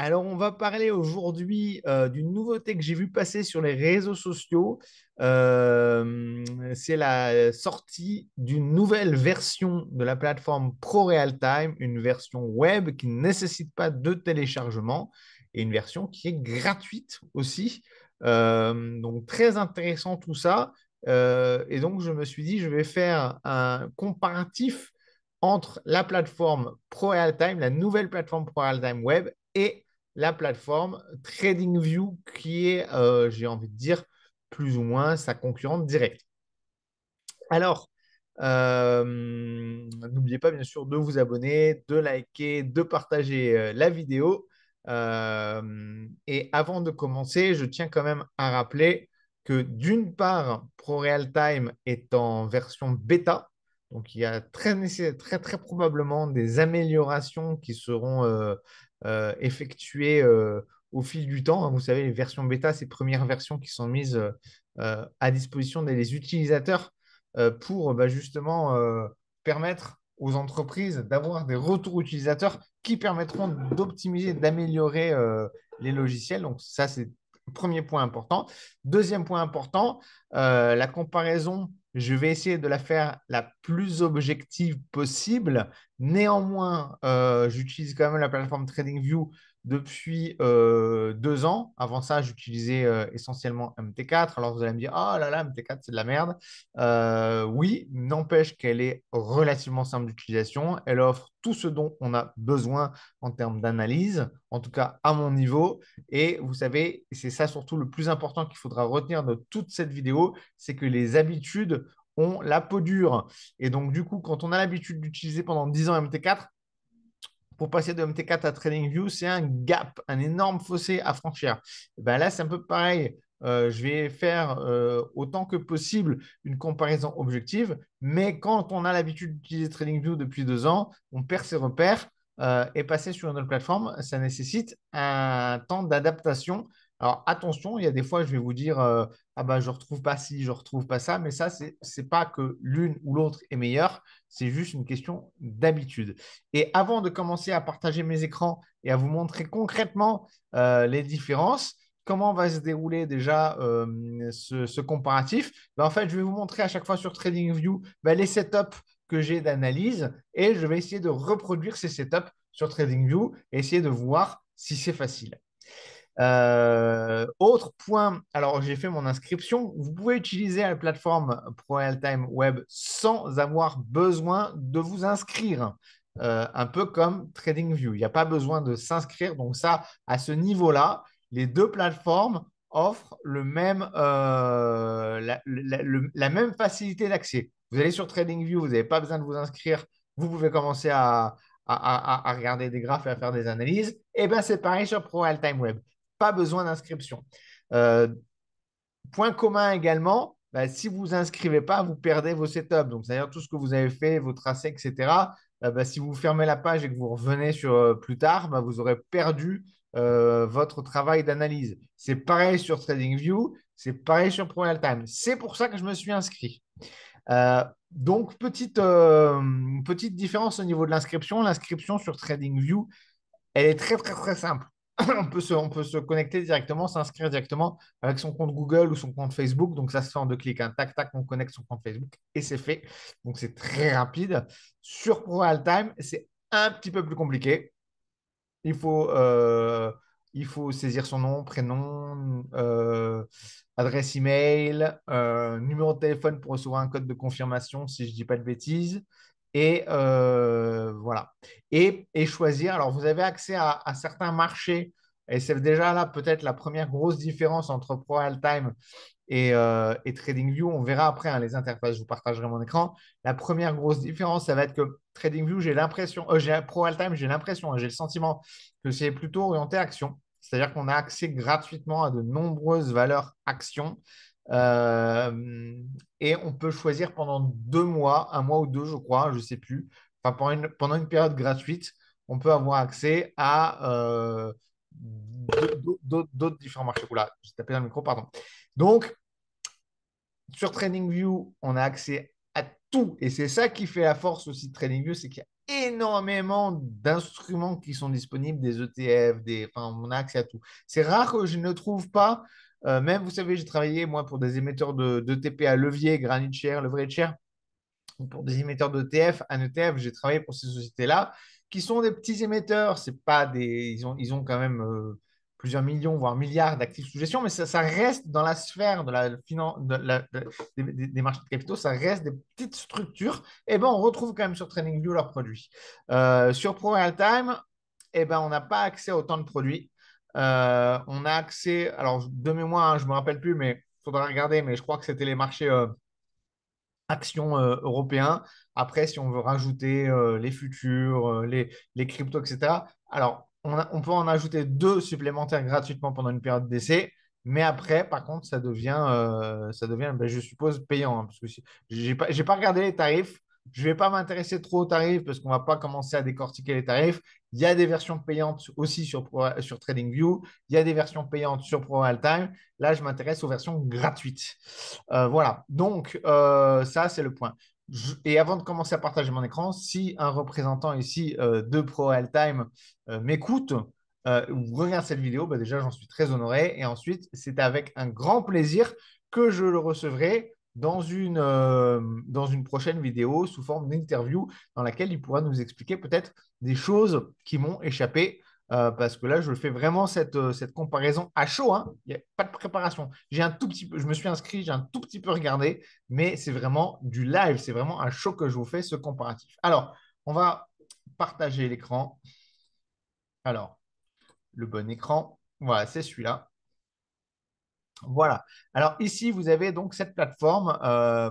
Alors, on va parler aujourd'hui d'une nouveauté que j'ai vue passer sur les réseaux sociaux. C'est la sortie d'une nouvelle version de la plateforme ProRealTime, une version web qui ne nécessite pas de téléchargement et une version qui est gratuite aussi. Donc, très intéressant tout ça. Et donc, je me suis dit, je vais faire un comparatif entre la plateforme ProRealTime, la nouvelle plateforme ProRealTime Web et la plateforme TradingView qui est, j'ai envie de dire, plus ou moins sa concurrente directe. Alors, n'oubliez pas bien sûr de vous abonner, de liker, de partager la vidéo. Et avant de commencer, je tiens quand même à rappeler que d'une part, ProRealTime est en version bêta. Donc, il y a très probablement des améliorations qui seront effectuées au fil du temps. Vous savez, les versions bêta, ces premières versions qui sont mises à disposition des utilisateurs pour justement permettre aux entreprises d'avoir des retours utilisateurs qui permettront d'optimiser, d'améliorer les logiciels. Donc ça, c'est le premier point important. Deuxième point important, la comparaison, je vais essayer de la faire la plus objective possible. Néanmoins, j'utilise quand même la plateforme TradingView depuis 2 ans. Avant ça, j'utilisais essentiellement MT4. Alors vous allez me dire, oh là là, MT4, c'est de la merde. Oui, n'empêche qu'elle est relativement simple d'utilisation. Elle offre tout ce dont on a besoin en termes d'analyse, en tout cas à mon niveau. Et vous savez, c'est ça surtout le plus important qu'il faudra retenir de toute cette vidéo, c'est que les habitudes ont la peau dure. Et donc, du coup, quand on a l'habitude d'utiliser pendant 10 ans MT4, pour passer de MT4 à TradingView, c'est un gap, un énorme fossé à franchir. Et ben là, c'est un peu pareil. Je vais faire autant que possible une comparaison objective, mais quand on a l'habitude d'utiliser TradingView depuis 2 ans, on perd ses repères et passer sur une autre plateforme, ça nécessite un temps d'adaptation. Alors attention, il y a des fois, je vais vous dire, ah bah, je ne retrouve pas ci, je ne retrouve pas ça, mais ça, c'est pas que l'une ou l'autre est meilleure, c'est juste une question d'habitude. Et avant de commencer à partager mes écrans et à vous montrer concrètement les différences, comment va se dérouler déjà ce comparatif? Ben, en fait, je vais vous montrer à chaque fois sur TradingView les setups que j'ai d'analyse et je vais essayer de reproduire ces setups sur TradingView et essayer de voir si c'est facile. Autre point, alors j'ai fait mon inscription. Vous pouvez utiliser la plateforme ProRealTime Web sans avoir besoin de vous inscrire. Un peu comme TradingView. Il n'y a pas besoin de s'inscrire. Donc ça, à ce niveau-là, les deux plateformes offrent la même facilité d'accès. Vous allez sur TradingView, vous n'avez pas besoin de vous inscrire. Vous pouvez commencer à regarder des graphes et à faire des analyses. Et bien, c'est pareil sur ProRealTime Web. Pas besoin d'inscription. Euh, Point commun également, bah, si vous vous inscrivez pas, vous perdez vos setups. Donc, c'est-à-dire tout ce que vous avez fait, vos tracés, etc. Bah, si vous fermez la page et que vous revenez sur plus tard, bah, vous aurez perdu votre travail d'analyse. C'est pareil sur TradingView, c'est pareil sur ProRealTime. C'est pour ça que je me suis inscrit. Donc, petite différence au niveau de l'inscription. L'inscription sur TradingView, elle est très simple. On peut se connecter directement, s'inscrire directement avec son compte Google ou son compte Facebook. Donc, ça se fait en 2 clics. Tac, tac, on connecte son compte Facebook et c'est fait. Donc, c'est très rapide. Sur ProRealTime, c'est un petit peu plus compliqué. Il faut, euh, il faut saisir son nom, prénom, adresse email, numéro de téléphone pour recevoir un code de confirmation si je ne dis pas de bêtises. Et voilà. Et choisir. Alors, vous avez accès à certains marchés. Et c'est déjà là peut-être la première grosse différence entre ProRealTime et TradingView. On verra après les interfaces. Je vous partagerai mon écran. La première grosse différence, ça va être que TradingView, j'ai l'impression, ProRealTime, j'ai l'impression, j'ai le sentiment que c'est plutôt orienté action. C'est-à-dire qu'on a accès gratuitement à de nombreuses valeurs actions. Euh, et on peut choisir pendant 2 mois, un mois ou deux, je crois, je ne sais plus. Enfin, pendant une période gratuite, on peut avoir accès à d'autres différents marchés. Oula, j'ai tapé dans le micro, pardon. Donc, sur TradingView, on a accès à tout. Et c'est ça qui fait la force aussi de TradingView, c'est qu'il y a énormément d'instruments qui sont disponibles, des ETF, enfin, on a accès à tout. C'est rare que je ne trouve pas, même, vous savez, j'ai travaillé, moi, pour des émetteurs de TP à levier, Granite Share, Leverage Share, pour des émetteurs d'ETF, un ETF, j'ai travaillé pour ces sociétés-là, qui sont des petits émetteurs. C'est pas des, ils ont quand même plusieurs millions, voire milliards d'actifs sous gestion, mais ça reste dans la sphère de la des marchés de capitaux, ça reste des petites structures. Et ben, on retrouve quand même sur TradingView leurs produits. Sur Pro Realtime, eh ben, on n'a pas accès à autant de produits. On a accès, alors de mémoire, hein, je ne me rappelle plus, mais il faudra regarder, mais je crois que c'était les marchés actions européens. Après, si on veut rajouter les futurs, les cryptos, etc. Alors, on peut en ajouter deux supplémentaires gratuitement pendant une période d'essai. Mais après, par contre, ça devient ben, je suppose, payant. Hein, parce que j'ai pas regardé les tarifs. Je ne vais pas m'intéresser trop aux tarifs parce qu'on ne va pas commencer à décortiquer les tarifs. Il y a des versions payantes aussi sur TradingView. Il y a des versions payantes sur Pro Time. Là, je m'intéresse aux versions gratuites. Voilà, donc ça, c'est le point. Et avant de commencer à partager mon écran, si un représentant ici de Pro Realtime m'écoute ou regarde cette vidéo, bah déjà, j'en suis très honoré. Et ensuite, c'est avec un grand plaisir que je le recevrai dans une prochaine vidéo sous forme d'interview dans laquelle il pourra nous expliquer peut-être des choses qui m'ont échappé parce que là, je fais vraiment cette comparaison à chaud. Hein. Il n'y a pas de préparation. J'ai un tout petit peu, je me suis inscrit, j'ai un tout petit peu regardé, mais c'est vraiment du live. C'est vraiment à chaud que je vous fais ce comparatif. Alors, on va partager l'écran. Alors, le bon écran. Voilà, c'est celui-là. Voilà. Alors ici, vous avez donc cette plateforme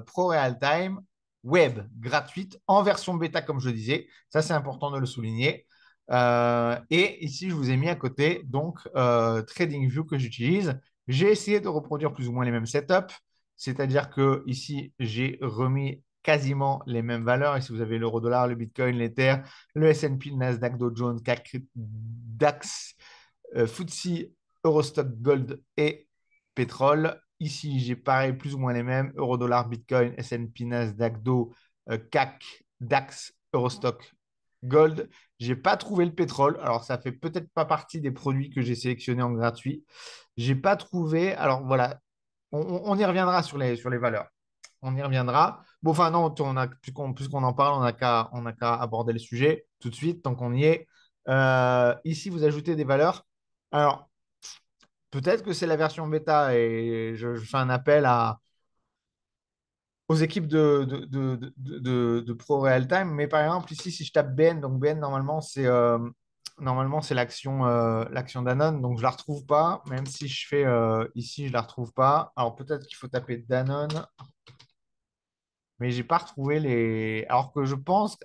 Pro Realtime Web gratuite en version bêta, comme je disais. Ça, c'est important de le souligner. Et ici, je vous ai mis à côté donc TradingView que j'utilise. J'ai essayé de reproduire plus ou moins les mêmes setups. C'est-à-dire que ici, j'ai remis quasiment les mêmes valeurs. Ici, vous avez l'euro-dollar, le Bitcoin, l'Ether, le S&P, le Nasdaq, Dow Jones, CAC, DAX, FTSE, Eurostock Gold et pétrole. Ici, j'ai pareil, plus ou moins les mêmes. Euro-dollar, Bitcoin, S&P, Nasdaq, Dow, CAC, DAX, Eurostock, Gold. Je n'ai pas trouvé le pétrole. Alors, ça fait peut-être pas partie des produits que j'ai sélectionnés en gratuit. J'ai pas trouvé. Alors, voilà. On y reviendra sur les valeurs. On y reviendra. Bon, enfin, non, puisqu'on en parle, on n'a qu'à aborder le sujet tout de suite, tant qu'on y est. Ici, vous ajoutez des valeurs. Alors, peut-être que c'est la version bêta et je fais un appel aux équipes de Pro Real Time. Mais par exemple, ici, si je tape BN, donc BN, normalement, c'est l'action Danone. Donc, je ne la retrouve pas. Même si je fais ici, je ne la retrouve pas. Alors, peut-être qu'il faut taper Danone. Mais j'ai pas retrouvé les. Alors que je pense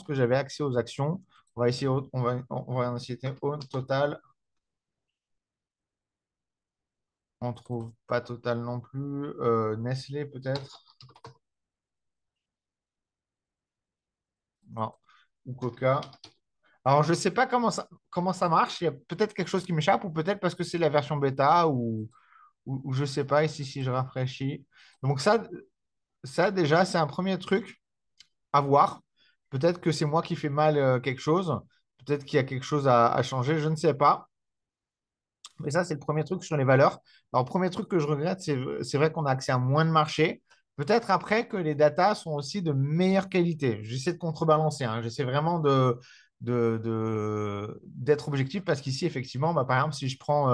que j'avais accès aux actions. On va essayer, on va essayer au total. On trouve pas total non plus. Nestlé peut-être. Non. Ou Coca. Alors je sais pas comment ça marche. Il y a peut-être quelque chose qui m'échappe ou peut-être parce que c'est la version bêta ou je sais pas. Ici, si je rafraîchis. Donc ça déjà, c'est un premier truc à voir. Peut-être que c'est moi qui fais mal quelque chose. Peut-être qu'il y a quelque chose à changer. Je ne sais pas. Mais ça, c'est le premier truc sur les valeurs. Alors, le premier truc que je regrette, c'est vrai qu'on a accès à moins de marchés. Peut-être après que les datas sont aussi de meilleure qualité. J'essaie de contrebalancer. Hein. J'essaie vraiment d'être objectif parce qu'ici, effectivement, bah, par exemple, si je prends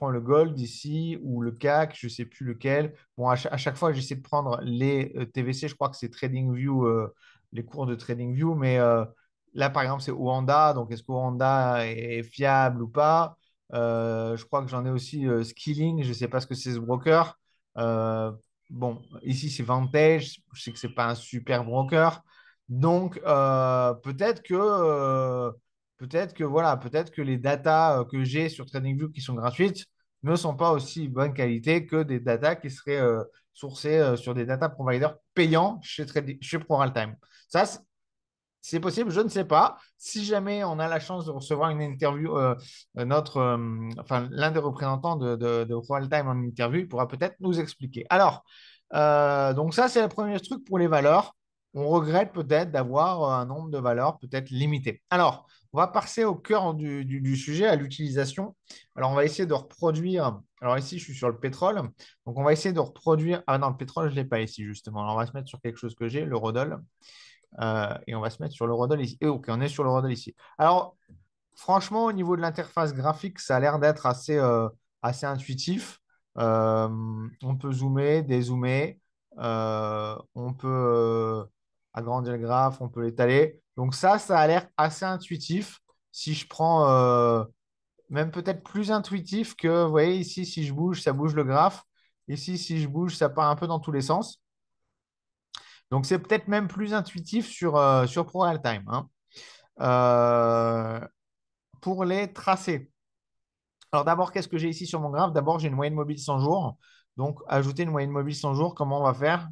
le gold ici ou le CAC, je ne sais plus lequel. Bon, à chaque fois, j'essaie de prendre les TVC. Je crois que c'est TradingView, les cours de TradingView. Mais là, par exemple, c'est Oanda. Donc, est-ce qu'Oanda est fiable ou pas? Je crois que j'en ai aussi Skilling, je ne sais pas ce que c'est ce broker. Euh, bon, ici c'est Vantage, je sais que ce n'est pas un super broker. Donc peut-être que voilà, peut-être que les datas que j'ai sur TradingView qui sont gratuites ne sont pas aussi bonne qualité que des datas qui seraient sourcées sur des data providers payants chez ProRealTime. Ça, c'est possible, je ne sais pas. Si jamais on a la chance de recevoir une interview, enfin, l'un des représentants de Royal Time en interview, il pourra peut-être nous expliquer. Alors, donc ça, c'est le premier truc pour les valeurs. on regrette peut-être d'avoir un nombre de valeurs peut-être limité. Alors, on va passer au cœur du sujet, à l'utilisation. Alors, on va essayer de reproduire. Alors, ici, je suis sur le pétrole. Donc, on va essayer de reproduire. Ah non, le pétrole, je ne l'ai pas ici, justement. Alors, on va se mettre sur quelque chose que j'ai, le Rodol. Et on va se mettre sur le Rodol ici. Et OK, on est sur le Rodol ici. Alors, franchement, au niveau de l'interface graphique, ça a l'air d'être assez intuitif. On peut zoomer, dézoomer, on peut agrandir le graphe, on peut l'étaler. Donc ça a l'air assez intuitif. Si je prends même peut-être plus intuitif que, vous voyez, ici, si je bouge, ça bouge le graphe. Ici, si je bouge, ça part un peu dans tous les sens. Donc c'est peut-être même plus intuitif sur ProRealTime, hein. Euh, pour les tracés. Alors d'abord, qu'est-ce que j'ai ici sur mon graphe? D'abord, j'ai une moyenne mobile 100 jours. Donc, ajouter une moyenne mobile 100 jours, comment on va faire?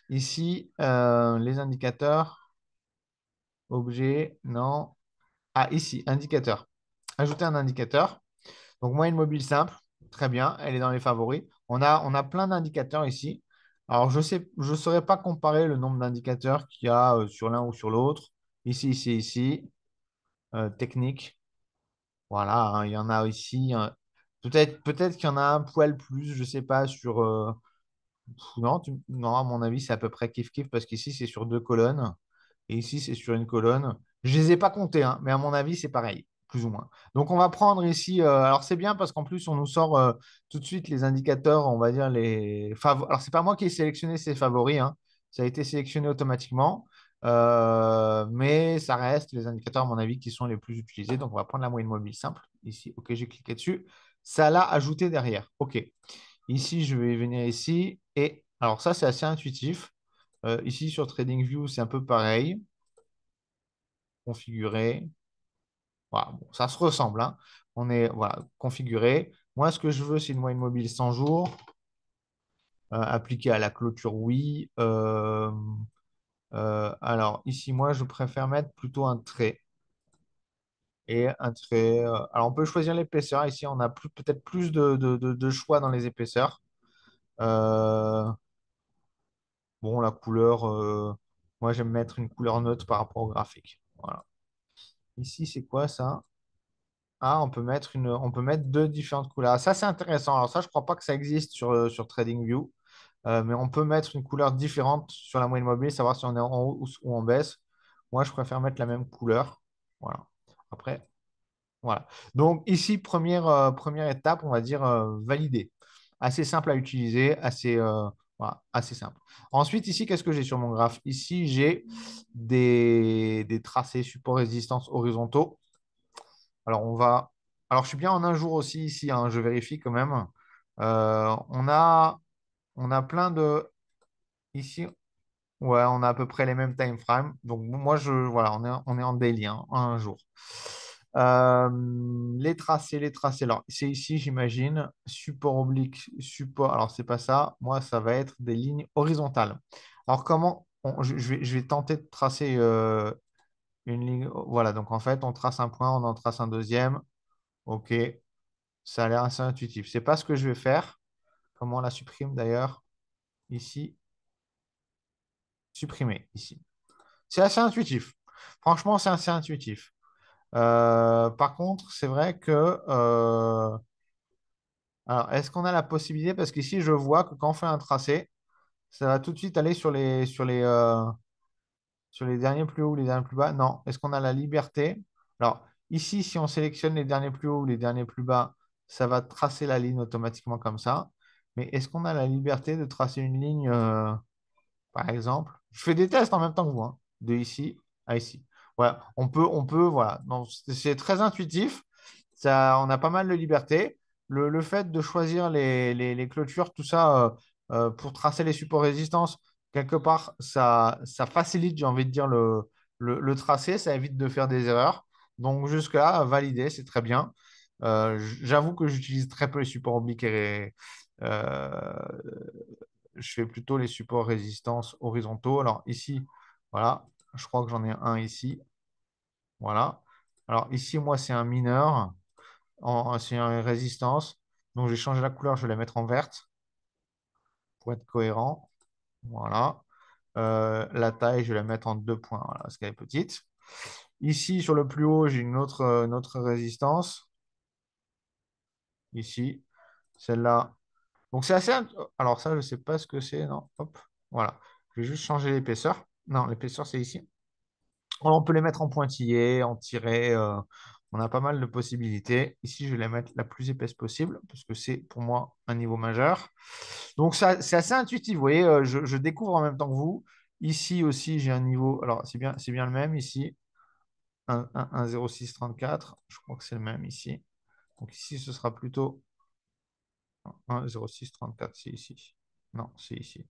Ici, les indicateurs, objets, non. Ah, ici, indicateur. Ajouter un indicateur. Donc, moyenne mobile simple, très bien, elle est dans les favoris. On a plein d'indicateurs ici. Alors, je saurais pas comparer le nombre d'indicateurs qu'il y a sur l'un ou sur l'autre. Ici. Technique. Voilà, hein, il y en a ici. Peut-être qu'il y en a un poil plus, je ne sais pas, non, non, à mon avis, c'est à peu près kiff-kiff parce qu'ici, c'est sur deux colonnes et ici, c'est sur une colonne. Je ne les ai pas comptés, hein, mais à mon avis, c'est pareil, plus ou moins. Donc, on va prendre ici. Alors, c'est bien parce qu'en plus, on nous sort tout de suite les indicateurs, on va dire les favoris. Alors, c'est pas moi qui ai sélectionné ces favoris, hein. Ça a été sélectionné automatiquement. Mais ça reste les indicateurs, à mon avis, qui sont les plus utilisés. Donc, on va prendre la moyenne mobile simple. Ici, OK, j'ai cliqué dessus. Ça l'a ajouté derrière. OK. Ici, je vais venir ici. Et alors, ça, c'est assez intuitif. Ici, sur TradingView, c'est un peu pareil. Configurer. Voilà, bon, ça se ressemble, hein. On est voilà, configuré. Moi, ce que je veux, c'est une moyenne mobile 100 jours. Appliquée à la clôture, oui. Alors, ici, moi, je préfère mettre plutôt un trait. Et un trait. Alors, on peut choisir l'épaisseur. Ici, on a peut-être plus de choix dans les épaisseurs. Euh, bon, la couleur, moi, j'aime mettre une couleur neutre par rapport au graphique. Voilà. Ici, c'est quoi ça? Ah, on peut mettre deux différentes couleurs. Ah, ça, c'est intéressant. Alors, ça, je ne crois pas que ça existe sur TradingView. Mais on peut mettre une couleur différente sur la moyenne mobile, savoir si on est en haut ou en baisse. Moi, je préfère mettre la même couleur. Voilà. Après, voilà. Donc ici, première étape, on va dire valider. Assez simple à utiliser, voilà, assez simple. Ensuite, ici, qu'est-ce que j'ai sur mon graphe? Ici, j'ai des tracés support résistance horizontaux. Alors, Alors, je suis bien en un jour aussi ici, hein, je vérifie quand même. On a plein de... Ici, ouais, on a à peu près les mêmes time frames. Donc, moi, voilà, on est en daily, hein, en un jour. Euh, les tracés. Alors, c'est ici, j'imagine, support oblique, support. Alors, c'est pas ça. Moi, ça va être des lignes horizontales. Alors, comment je vais tenter de tracer une ligne. Voilà, donc en fait, on trace un point, on en trace un deuxième. OK, ça a l'air assez intuitif. C'est pas ce que je vais faire. Comment on la supprime d'ailleurs? Ici, supprimer, ici. C'est assez intuitif. Franchement, c'est assez intuitif. Par contre, c'est vrai que alors, est-ce qu'on a la possibilité? Parce qu'ici, je vois que quand on fait un tracé, ça va tout de suite aller sur les derniers plus hauts ou les derniers plus bas. Non. Est-ce qu'on a la liberté? Alors, ici, si on sélectionne les derniers plus hauts ou les derniers plus bas, ça va tracer la ligne automatiquement comme ça. Mais est-ce qu'on a la liberté de tracer une ligne, par exemple? Je fais des tests en même temps que vous, hein, de ici à ici. Voilà, voilà. Donc, c'est très intuitif. Ça, on a pas mal de liberté. Le fait de choisir les clôtures, tout ça, pour tracer les supports résistance, quelque part, ça facilite, j'ai envie de dire, le tracé. Ça évite de faire des erreurs. Donc, jusque-là, validé, c'est très bien. J'avoue que j'utilise très peu les supports obliques euh, je fais plutôt les supports résistance horizontaux. Alors ici, voilà, je crois que j'en ai un ici. Voilà. Alors ici, moi, c'est un mineur. C'est une résistance. Donc, j'ai changé la couleur, je vais la mettre en verte pour être cohérent. Voilà. La taille, je vais la mettre en 2 points, voilà, parce qu'elle est petite. Ici, sur le plus haut, j'ai une autre résistance. Ici, celle-là. Donc, c'est assez. Alors, ça, je ne sais pas ce que c'est. Non, hop, voilà. Je vais juste changer l'épaisseur. Non, l'épaisseur, c'est ici. On peut les mettre en pointillé, en tiret. On a pas mal de possibilités. Ici, je vais les mettre la plus épaisse possible parce que c'est pour moi un niveau majeur. Donc, ça, c'est assez intuitif. Vous voyez, je découvre en même temps que vous. Ici aussi, j'ai un niveau. Alors, c'est bien le même ici. 1,0634. Je crois que c'est le même ici. Donc, ici, ce sera plutôt 1,0634. C'est ici. Non, c'est ici.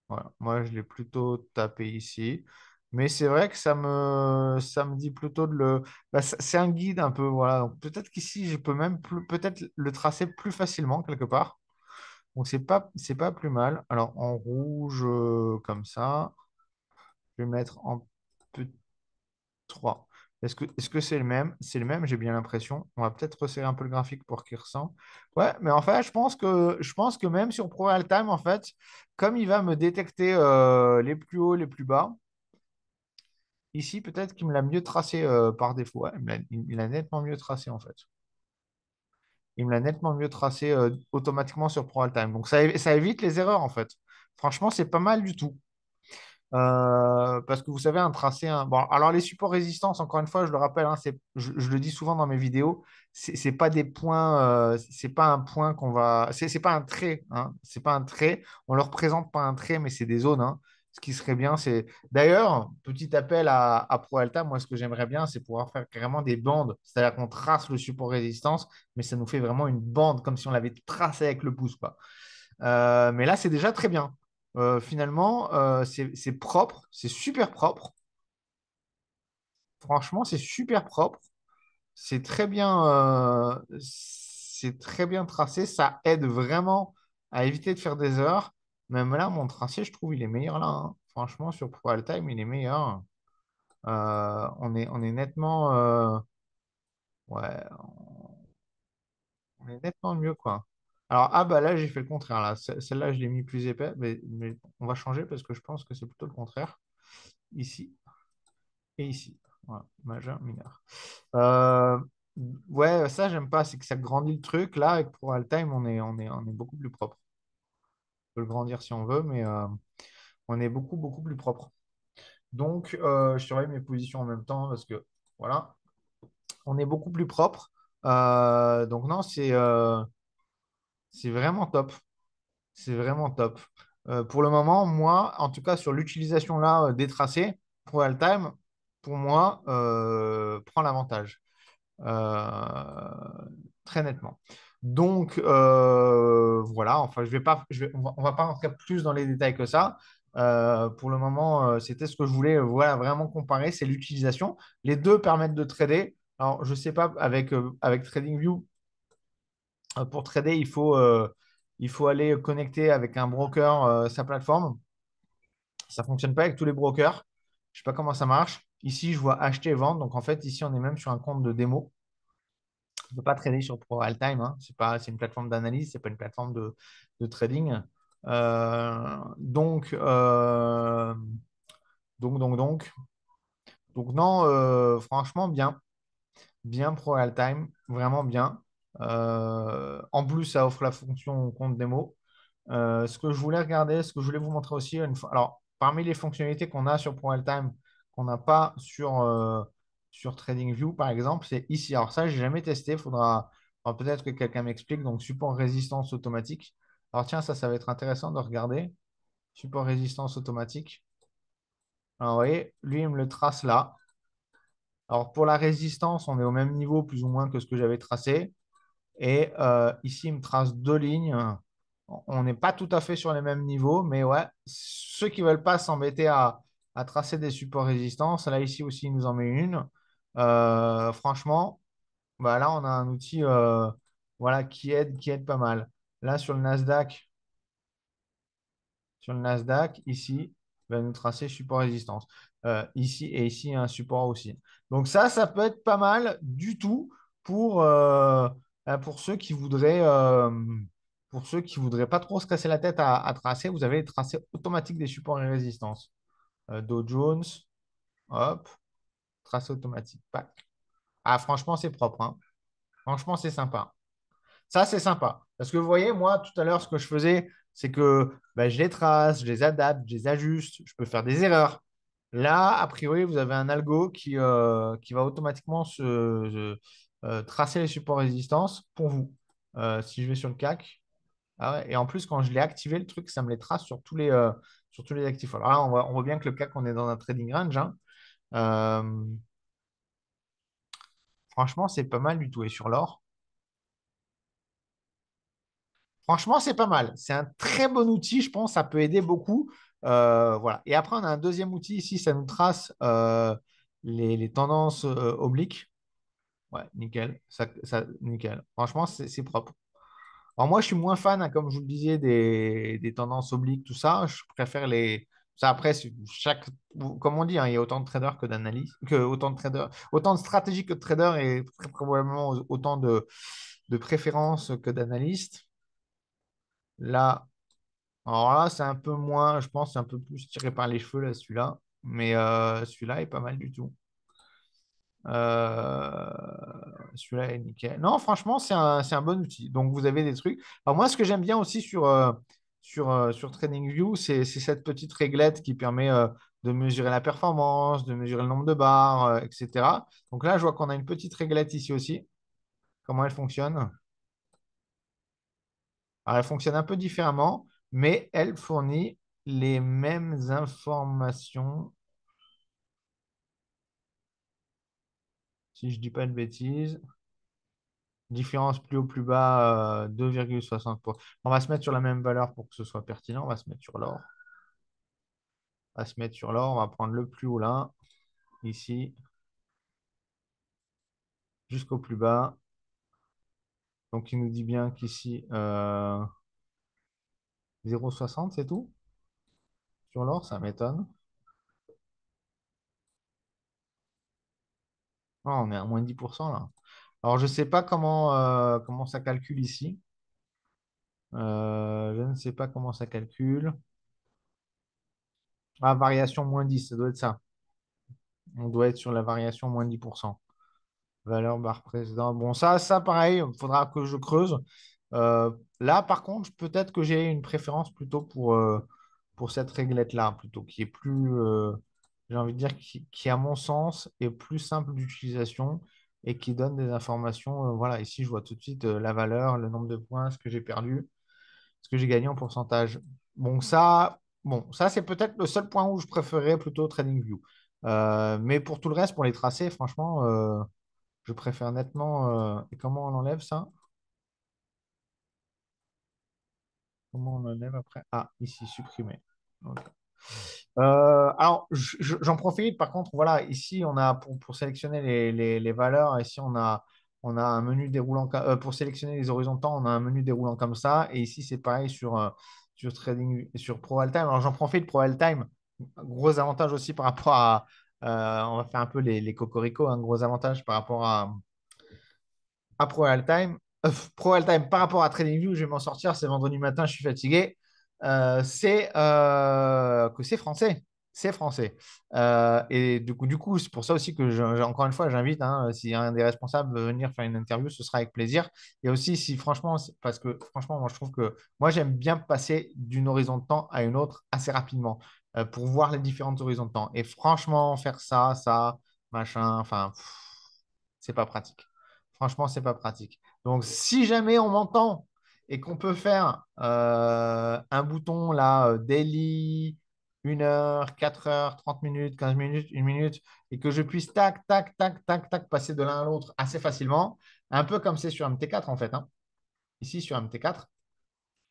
Voilà. Moi, je l'ai plutôt tapé ici. Mais c'est vrai que ça me dit plutôt de le. Bah, c'est un guide un peu. Voilà. Donc, peut-être qu'ici, je peux même peut-être le tracer plus facilement quelque part. Donc, c'est pas plus mal. Alors, en rouge, comme ça, je vais mettre en petit 3. Est-ce que c'est le même? C'est le même, j'ai bien l'impression. On va peut-être resserrer un peu le graphique pour qu'il ressemble. Ouais, mais en fait, je pense que même sur Pro Time, en fait, comme il va me détecter les plus hauts, les plus bas, ici, peut-être qu'il me l'a mieux tracé par défaut. Ouais, il l'a nettement mieux tracé, en fait. Il me l'a nettement mieux tracé automatiquement sur Pro Time. Donc, ça évite les erreurs, en fait. Franchement, c'est pas mal du tout. Parce que vous savez, un tracé. Bon, alors les supports résistance, encore une fois, je le rappelle, hein, je le dis souvent dans mes vidéos, c'est pas des points, c'est pas un point qu'on va. C'est pas un trait, hein, c'est pas un trait. On le représente pas un trait, mais c'est des zones, hein. Ce qui serait bien, c'est. D'ailleurs, petit appel à ProAlta, moi, ce que j'aimerais bien, c'est pouvoir faire carrément des bandes. C'est-à-dire qu'on trace le support résistance, mais ça nous fait vraiment une bande, comme si on l'avait tracé avec le pouce, quoi. Mais là, c'est déjà très bien. Finalement, c'est propre, c'est super propre. Franchement, c'est super propre. C'est très bien tracé. Ça aide vraiment à éviter de faire des erreurs. Même là, mon tracé, je trouve, il est meilleur là, hein. Franchement, sur Pro Time, il est meilleur. On est nettement, ouais, on est nettement mieux, quoi. Alors, ah bah là, j'ai fait le contraire. Là. Celle-là, je l'ai mis plus épais, mais on va changer parce que je pense que c'est plutôt le contraire. Ici et ici. Voilà, majeur, mineur. Euh, ouais, ça, j'aime pas. C'est que ça grandit le truc. Là, avec Pro Time, on est beaucoup plus propre. On peut le grandir si on veut, mais on est beaucoup, beaucoup plus propre. Donc, je surveille mes positions en même temps parce que, voilà, on est beaucoup plus propre. Donc, non, c'est vraiment top. C'est vraiment top. Pour le moment, moi, en tout cas, sur l'utilisation là des tracés, Pro Time, pour moi, prend l'avantage. Très nettement. Donc, voilà, enfin, on va pas rentrer plus dans les détails que ça. Pour le moment, c'était ce que je voulais voilà, vraiment comparer, c'est l'utilisation. Les deux permettent de trader. Alors, je ne sais pas, avec TradingView, pour trader, il faut aller connecter avec un broker sa plateforme. Ça ne fonctionne pas avec tous les brokers. Je ne sais pas comment ça marche. Ici, je vois acheter et vendre. Donc, en fait, ici, on est même sur un compte de démo. On ne peut pas trader sur Pro Time, hein. C'est une plateforme d'analyse, ce n'est pas une plateforme de trading. Donc, donc, non, franchement, bien. Bien Pro Time, vraiment bien. En plus, ça offre la fonction compte démo. Ce que je voulais regarder, ce que je voulais vous montrer aussi, alors, parmi les fonctionnalités qu'on a sur ProRealTime, qu'on n'a pas sur TradingView, par exemple, c'est ici. Alors ça, je n'ai jamais testé. Faudra peut-être que quelqu'un m'explique. Donc, support résistance automatique. Alors, tiens, ça va être intéressant de regarder. Support résistance automatique. Alors, vous voyez, lui, il me le trace là. Alors, pour la résistance, on est au même niveau, plus ou moins, que ce que j'avais tracé. Et ici, il me trace 2 lignes. On n'est pas tout à fait sur les mêmes niveaux, mais ouais, ceux qui ne veulent pas s'embêter à tracer des supports résistance, là, ici aussi, il nous en met une. Franchement, bah, là, on a un outil voilà, qui aide pas mal. Là, sur le Nasdaq, ici, il va nous tracer support résistance. Ici et ici, un support aussi. Donc ça peut être pas mal du tout pour ceux qui voudraient pour ceux qui ne voudraient pas trop se casser la tête à tracer, vous avez les tracés automatiques des supports et résistances. Dow Jones, hop, tracé automatique. Pac. Ah, franchement, c'est propre, hein. Franchement, c'est sympa. Ça, c'est sympa. Parce que vous voyez, moi, tout à l'heure, ce que je faisais, c'est que ben, je les trace, je les adapte, je les ajuste, je peux faire des erreurs. Là, a priori, vous avez un algo qui va automatiquement tracer les supports résistance pour vous. Si je vais sur le CAC, ah ouais, et en plus, quand je l'ai activé, le truc, ça me les trace sur tous les actifs. Alors là, on voit bien que le CAC, on est dans un trading range, hein. Euh, Franchement, c'est pas mal du tout. Et sur l'or, franchement, c'est pas mal. C'est un très bon outil, je pense. Ça peut aider beaucoup. Voilà. Et après, on a un deuxième outil ici. Ça nous trace les tendances obliques. Ouais, nickel. Nickel. Franchement, c'est propre. Alors moi, je suis moins fan, hein, comme je vous le disais, des tendances obliques, tout ça. Je préfère les... Ça, après, comme on dit, hein, il y a autant de traders que d'analystes, que autant de traders, autant de stratégies que de traders et très probablement autant de préférences que d'analystes. Là, alors là, c'est un peu moins, je pense, c'est un peu plus tiré par les cheveux, là, celui-là. Mais celui-là est pas mal du tout. Celui-là est nickel. Non, franchement, c'est un bon outil. Donc, vous avez des trucs. Alors, moi, ce que j'aime bien aussi sur TradingView, c'est cette petite réglette qui permet de mesurer la performance, de mesurer le nombre de barres, etc. Donc là, je vois qu'on a une petite réglette ici aussi. Comment elle fonctionne? Alors, elle fonctionne un peu différemment, mais elle fournit les mêmes informations, si je ne dis pas de bêtises. Différence plus haut, plus bas, 2,60 pour... On va se mettre sur la même valeur pour que ce soit pertinent. On va se mettre sur l'or. On va se mettre sur l'or. On va prendre le plus haut là, ici, jusqu'au plus bas. Donc, il nous dit bien qu'ici, 0,60, c'est tout. Sur l'or, ça m'étonne. Ah, on est à moins 10% là. Alors, je ne sais pas comment ça calcule ici. Je ne sais pas comment ça calcule. Ah, variation moins 10, ça doit être ça. On doit être sur la variation moins 10%. Valeur barre précédente. Bon, ça pareil, il faudra que je creuse. Là, par contre, peut-être que j'ai une préférence plutôt pour cette réglette-là, plutôt, qui est plus, j'ai envie de dire, qui, à mon sens, est plus simple d'utilisation et qui donne des informations. Voilà, ici, je vois tout de suite la valeur, le nombre de points, ce que j'ai perdu, ce que j'ai gagné en pourcentage. Bon, ça c'est peut-être le seul point où je préférerais plutôt TradingView. Mais pour tout le reste, pour les tracés, franchement, je préfère nettement. Et comment on enlève ça? Comment on enlève après? Ah, ici, supprimer. Ok. Alors, j'en profite. Par contre, voilà, ici, on a pour sélectionner les valeurs, ici, on a un menu déroulant. Pour sélectionner les horizontaux, on a un menu déroulant comme ça. Et ici, c'est pareil sur Trading, sur Pro Altime. Alors, j'en profite, Pro Altime, gros avantage aussi par rapport à. On va faire un peu les cocoricots, un gros avantage par rapport à Pro All-Time. Pro All-Time par rapport à TradingView, je vais m'en sortir. C'est vendredi matin, je suis fatigué. C'est que c'est français. C'est français. Et du coup, c'est pour ça aussi que, encore une fois, j'invite, hein, si un des responsables veut venir faire une interview, ce sera avec plaisir. Et aussi, si franchement, parce que franchement, moi, je trouve que moi, j'aime bien passer d'une horizon de temps à une autre assez rapidement pour voir les différentes horizons de temps. Et franchement, faire ça, machin, enfin, c'est pas pratique. Franchement, c'est pas pratique. Donc, si jamais on m'entend et qu'on peut faire un bouton là, daily, 1 heure, 4 heures, 30 minutes, 15 minutes, 1 minute, et que je puisse tac, tac, tac, tac, tac, passer de l'un à l'autre assez facilement, un peu comme c'est sur MT4 en fait, hein. Ici, sur MT4,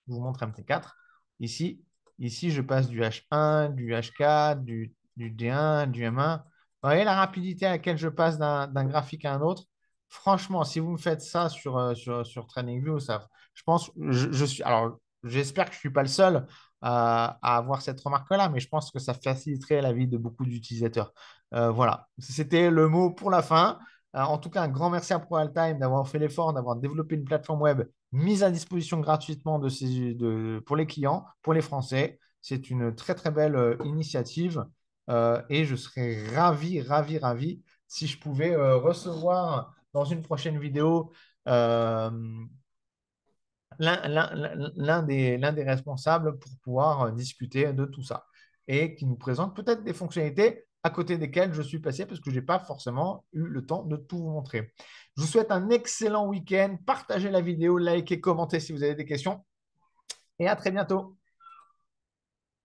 je vous montre MT4. Ici, ici, je passe du H1, du H4, du D1, du M1. Vous voyez la rapidité à laquelle je passe d'un graphique à un autre? Franchement, si vous me faites ça sur TradingView, ça, je pense, je suis, alors, j'espère que je ne suis pas le seul à avoir cette remarque-là, mais je pense que ça faciliterait la vie de beaucoup d'utilisateurs. Voilà, c'était le mot pour la fin. En tout cas, un grand merci à ProAltime d'avoir fait l'effort, d'avoir développé une plateforme web mise à disposition gratuitement pour les clients, pour les Français. C'est une très, très belle initiative et je serais ravi, ravi, ravi si je pouvais recevoir dans une prochaine vidéo euh, l'un des responsables pour pouvoir discuter de tout ça et qui nous présente peut-être des fonctionnalités à côté desquelles je suis passé parce que je n'ai pas forcément eu le temps de tout vous montrer. Je vous souhaite un excellent week-end. Partagez la vidéo, likez, commentez si vous avez des questions et à très bientôt.